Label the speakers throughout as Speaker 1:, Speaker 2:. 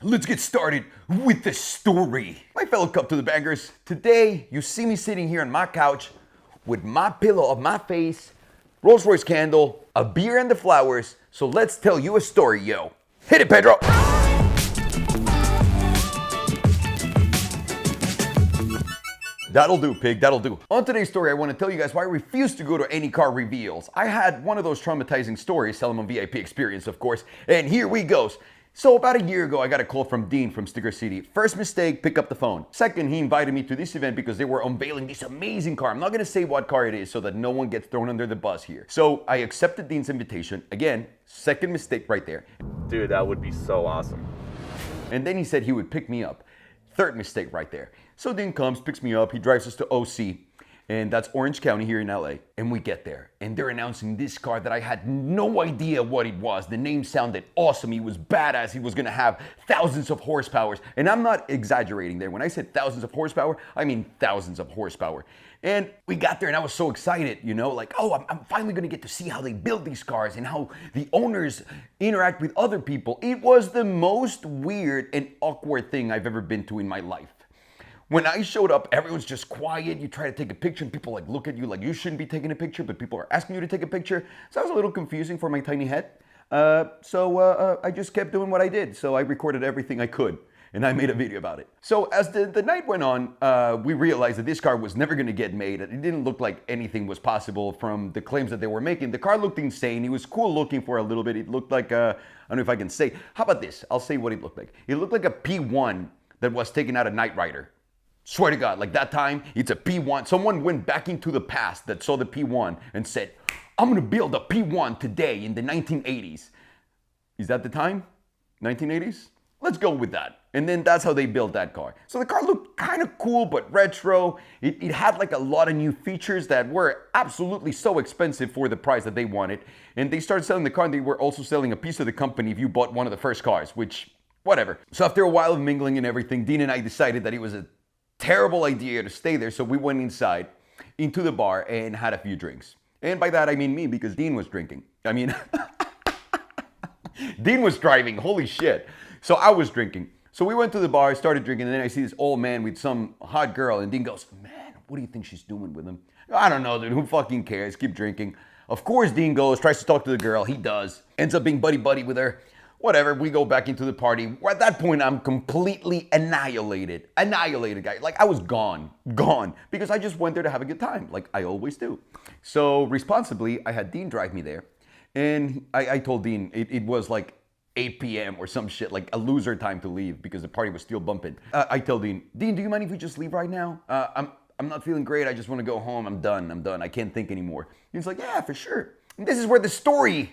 Speaker 1: Let's get started with the story. My fellow Cup to the Bangers, today you see me sitting here on my couch with my pillow of my face, Rolls Royce candle, a beer and the flowers. So let's tell you a story, yo. Hit it, Pedro. That'll do, pig, that'll do. On today's story, I want to tell you guys why I refuse to go to any car reveals. I had one of those traumatizing stories, tell them on VIP Experience, of course, and here we go. So about a year ago, I got a call from Dean from Sticker City. First mistake, pick up the phone. Second, he invited me to this event because they were unveiling this amazing car. I'm not gonna say what car it is so that no one gets thrown under the bus here. So I accepted Dean's invitation. Again, second mistake right there.
Speaker 2: Dude, that would be so awesome.
Speaker 1: And then he said he would pick me up. Third mistake right there. So Dean comes, picks me up, he drives us to OC, and that's Orange County here in LA. And we get there, and they're announcing this car that I had no idea what it was. The name sounded awesome, he was badass, he was gonna have thousands of horsepower. And I'm not exaggerating there. When I said thousands of horsepower, I mean thousands of horsepower. And we got there and I was so excited, you know, like, oh, I'm finally gonna get to see how they build these cars and how the owners interact with other people. It was the most weird and awkward thing I've ever been to in my life. When I showed up, everyone's just quiet. You try to take a picture and people like look at you like you shouldn't be taking a picture, but people are asking you to take a picture. So that was a little confusing for my tiny head. So I just kept doing what I did. So I recorded everything I could and I made a video about it. So as the night went on, we realized that this car was never gonna get made. It didn't look like anything was possible from the claims that they were making. The car looked insane. It was cool looking for a little bit. It looked like, I don't know if I can say, how about this? I'll say what it looked like. It looked like a P1 that was taken out of Knight Rider. Swear to God, like that time, it's a P1. Someone went back into the past that saw the P1 and said, I'm gonna build a P1 today in the 1980s. Is that the time? 1980s? Let's go with that. And then that's how they built that car. So the car looked kind of cool, but retro. It had like a lot of new features that were absolutely so expensive for the price that they wanted. And they started selling the car and they were also selling a piece of the company if you bought one of the first cars, which, whatever. So after a while of mingling and everything, Dean and I decided that it was a terrible idea to stay there, so we went inside into the bar and had a few drinks. And by that I mean me, because Dean was drinking. I mean, Dean was driving, holy shit. So I was drinking. So we went to the bar, started drinking, and then I see this old man with some hot girl, and Dean goes, man, what do you think she's doing with him? I don't know, dude, who fucking cares? Keep drinking. Of course Dean goes, tries to talk to the girl, he does. Ends up being buddy-buddy with her. Whatever, we go back into the party. At that point, I'm completely annihilated. Annihilated, guy. Like, I was gone. Because I just went there to have a good time, like I always do. So, responsibly, I had Dean drive me there. And I told Dean it was like 8 p.m. or some shit, like a loser time to leave because the party was still bumping. I tell Dean, do you mind if we just leave right now? I'm not feeling great. I just want to go home. I'm done. I can't think anymore. He's like, yeah, for sure. And this is where the story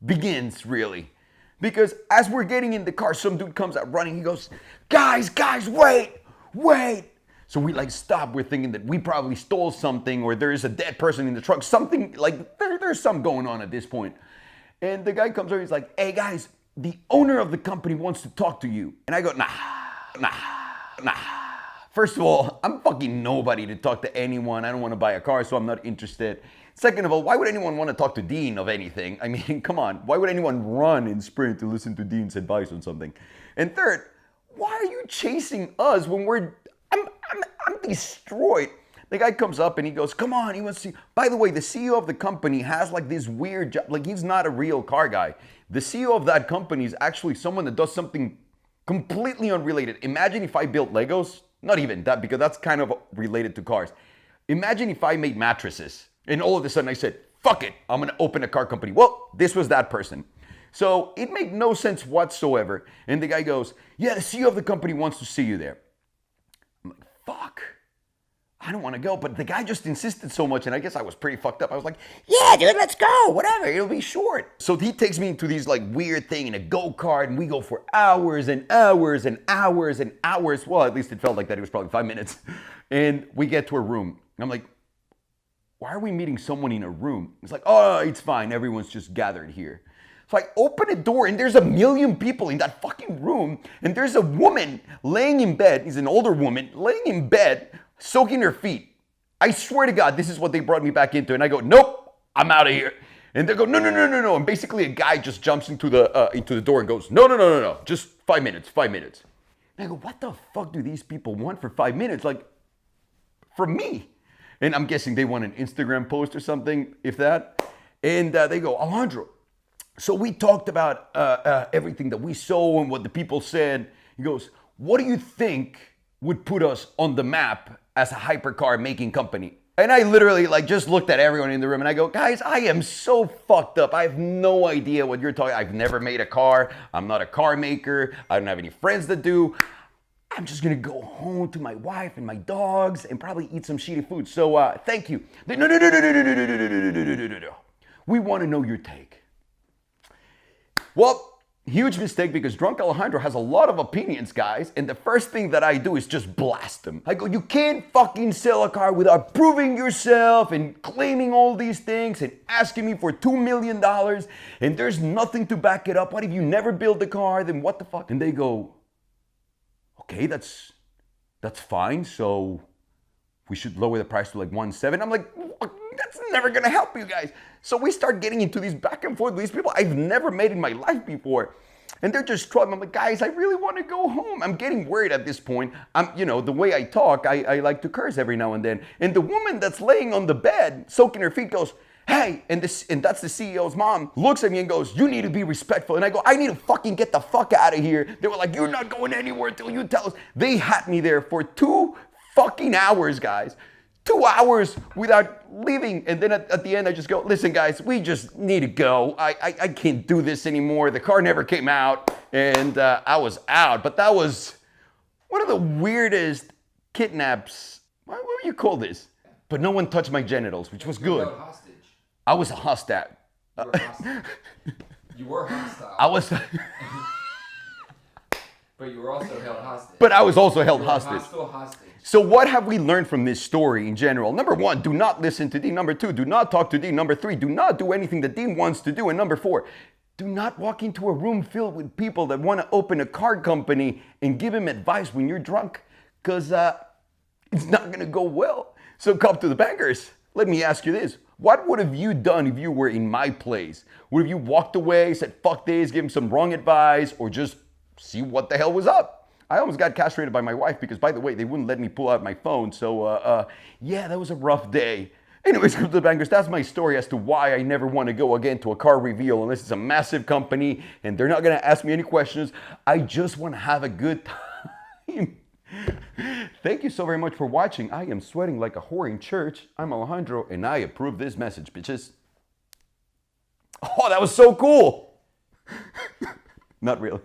Speaker 1: begins, really. Because as we're getting in the car, some dude comes out running. He goes, guys, wait. So we like stop. We're thinking that we probably stole something or there is a dead person in the truck. Something like there's something going on at this point. And the guy comes over. He's like, hey guys, the owner of the company wants to talk to you. And I go, nah. First of all, I'm fucking nobody to talk to anyone. I don't want to buy a car, so I'm not interested. Second of all, why would anyone want to talk to Dean of anything? I mean, come on. Why would anyone run and sprint to listen to Dean's advice on something? And third, why are you chasing us when I'm destroyed? The guy comes up and he goes, come on, he wants to see. By the way, the CEO of the company has like this weird job. Like, he's not a real car guy. The CEO of that company is actually someone that does something completely unrelated. Imagine if I built Legos. Not even that, because that's kind of related to cars. Imagine if I made mattresses. And all of a sudden I said, fuck it, I'm gonna open a car company. Well, this was that person. So it made no sense whatsoever. And the guy goes, yeah, the CEO of the company wants to see you there. I'm like, fuck, I don't wanna go. But the guy just insisted so much, and I guess I was pretty fucked up. I was like, yeah, dude, let's go, whatever, it'll be short. So he takes me into these like weird thing in a go-kart, and we go for hours and hours and hours and hours. Well, at least it felt like that. It was probably 5 minutes. And we get to a room. I'm like, why are we meeting someone in a room? It's like, oh, it's fine. Everyone's just gathered here. So I open a door and there's a million people in that fucking room. And there's a woman laying in bed. He's an older woman laying in bed, soaking her feet. I swear to God, this is what they brought me back into. And I go, nope, I'm out of here. And they go, no, no, no, no, no. And basically a guy just jumps into the door and goes, no, no, no, no, no. Just 5 minutes, 5 minutes. And I go, what the fuck do these people want for 5 minutes? Like, from me. And I'm guessing they want an Instagram post or something, if that. And they go, Alejandro, so we talked about everything that we saw and what the people said. He goes, what do you think would put us on the map as a hypercar making company? And I literally like just looked at everyone in the room and I go, guys, I am so fucked up. I have no idea what you're talking. I've never made a car. I'm not a car maker. I don't have any friends that do. I'm just gonna go home to my wife and my dogs and probably eat some shitty food. So thank you. No, no, no, no, no, no, no, no, no, no, no, no, no, no. We want to know your take. Well, huge mistake because Drunk Alejandro has a lot of opinions, guys. And the first thing that I do is just blast him. I go, you can't fucking sell a car without proving yourself and claiming all these things and asking me for $2 million. And there's nothing to back it up. What if you never build the car? Then what the fuck? And they go, okay, that's fine. So we should lower the price to like 1.7. I'm like, that's never gonna help you guys. So we start getting into these back and forth with these people I've never met in my life before. And they're just struggling. I'm like, guys, I really want to go home. I'm getting worried at this point. The way I talk, I like to curse every now and then. And the woman that's laying on the bed, soaking her feet, goes, hey, and that's the CEO's mom, looks at me and goes, you need to be respectful. And I go, I need to fucking get the fuck out of here. They were like, you're not going anywhere until you tell us. They had me there for 2 fucking hours, guys. 2 hours without leaving. And then at the end, I just go, listen, guys, we just need to go. I can't do this anymore. The car never came out. And I was out. But that was one of the weirdest kidnaps. What would you call this? But no one touched my genitals, which was good.
Speaker 3: Hostage.
Speaker 1: I was a hostage.
Speaker 3: You were hostile. You were hostile.
Speaker 1: I was...
Speaker 3: But you were also held hostage.
Speaker 1: But I was also held
Speaker 3: You were
Speaker 1: hostage.
Speaker 3: hostile hostage.
Speaker 1: So what have we learned from this story in general? Number 1, do not listen to Dean. Number 2, do not talk to Dean. Number 3, do not do anything that Dean wants to do. And number 4, do not walk into a room filled with people that want to open a car company and give him advice when you're drunk, because it's not going to go well. So come to the bankers. Let me ask you this. What would have you done if you were in my place? Would have you walked away, said, fuck this, give him some wrong advice, or just see what the hell was up? I almost got castrated by my wife because, by the way, they wouldn't let me pull out my phone. So, yeah, that was a rough day. Anyways, come to the bankers. That's my story as to why I never want to go again to a car reveal unless it's a massive company and they're not going to ask me any questions. I just want to have a good time. Thank you so very much for watching. I am sweating like a whore in church. I'm Alejandro, and I approve this message, bitches. Oh, that was so cool. Not really.